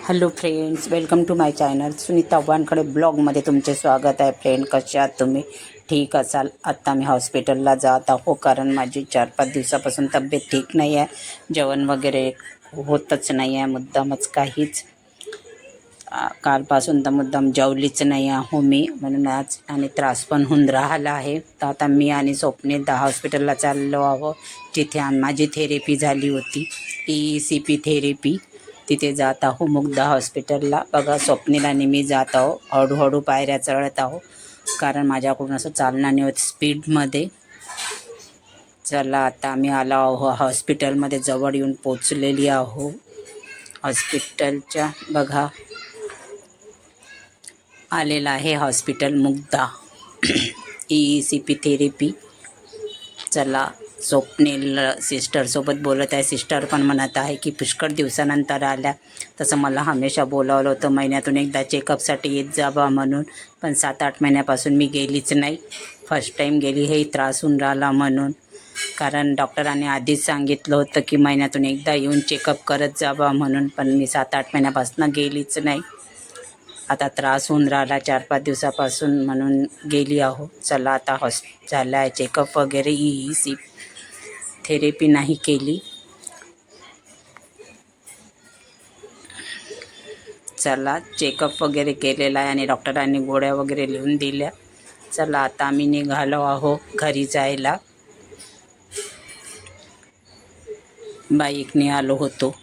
Hello friends, welcome to my channel. Sunita Wankhede ब्लॉगमध्ये तुमचे स्वागत आहे. फ्रेंड, कसे आहात तुम्ही? ठीक असाल. आत्ता मी हॉस्पिटलला जात आहो कारण माझी 4-5 दिवसापासून तब्येत ठीक नाही आहे. जेवण वगैरे होतच नाही आहे, मुद्दामच काहीच. कालपासून तर मुद्दाम जेवलीच नाही आहो मी, म्हणून आज आणि त्रास पण होऊन राहिला आहे. तर आता मी आणि स्वप्नील हॉस्पिटलला चाललो आहो, जिथे माझी थेरपी झाली होती, ECP थेरपी. तिथे जात आहो मुग्धा हॉस्पिटलला. बघा, स्वप्नील आणि मी जात आहो. हळूहळू पायऱ्या चढत आहो कारण माझ्याकडून असं चालणं नाही होत स्पीडमध्ये. चला, आता आम्ही आलो आहो हॉस्पिटलमध्ये, जवळ येऊन पोचलेली आहो हॉस्पिटलच्या. बघा, आलेला आहे हॉस्पिटल मुग्धा ECP थेरपी. चला, स्वप्नील सिस्टरसोबत बोलत आहे. सिस्टर पण म्हणत आहे की पुष्कळ दिवसानंतर आल्या, तसं मला हमेशा बोलावलं होतं महिन्यातून एकदा चेकअपसाठी येत जावा म्हणून, पण 7-8 महिन्यापासून मी गेलीच नाही. फर्स्ट टाईम गेली, हे त्रास होऊन राहिला म्हणून. कारण डॉक्टरांनी आधीच सांगितलं होतं की महिन्यातून एकदा येऊन चेकअप करत जावा म्हणून, पण मी 7-8 महिन्यापासून गेलीच नाही. आता त्रास होऊन राहिला 4-5 दिवसापासून, म्हणून गेली आहो. चला, आता झालं आहे चेकअप वगैरे. ECP थेरपी नाही केली. चला, चेकअप वगैरे केलेला आहे आणि डॉक्टरांनी गोळ्या वगैरे लिहून दिल्या. चला, आता आम्ही निघालो आहो घरी जायला. बाईकने आलो होतो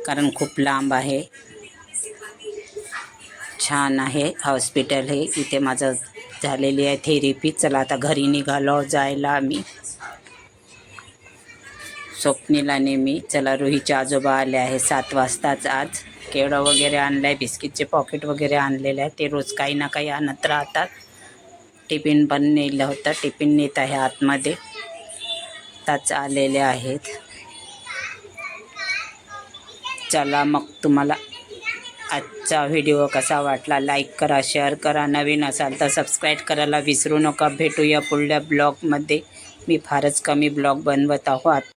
कारण खूप लांब आहे. छान आहे हॉस्पिटल हे. इथे माझं झालेली आहे थेरपी. चला, आता घरी निघालो जायला आम्ही, स्वप्नील आणि मी. चला, रुहीचे आजोबा आले आहे 7 वाजताच. आज केळं वगैरे आणलं आहे, बिस्किटचे पॉकेट वगैरे आणलेले आहे. ते रोज काही ना काही आणत राहतात. टिफिन पण नेलं होतं, टिफिन नेत आहे आतमध्ये. त्याच आलेले आहेत. चला, मग तुम्हाला आजचा व्हिडिओ कसा वाटला लाईक करा, शेअर करा. नवीन असाल तर सबस्क्राईब करायला विसरू नका. भेटूया पुढल्या ब्लॉगमध्ये. मी फारच कमी ब्लॉग बनवत आहो.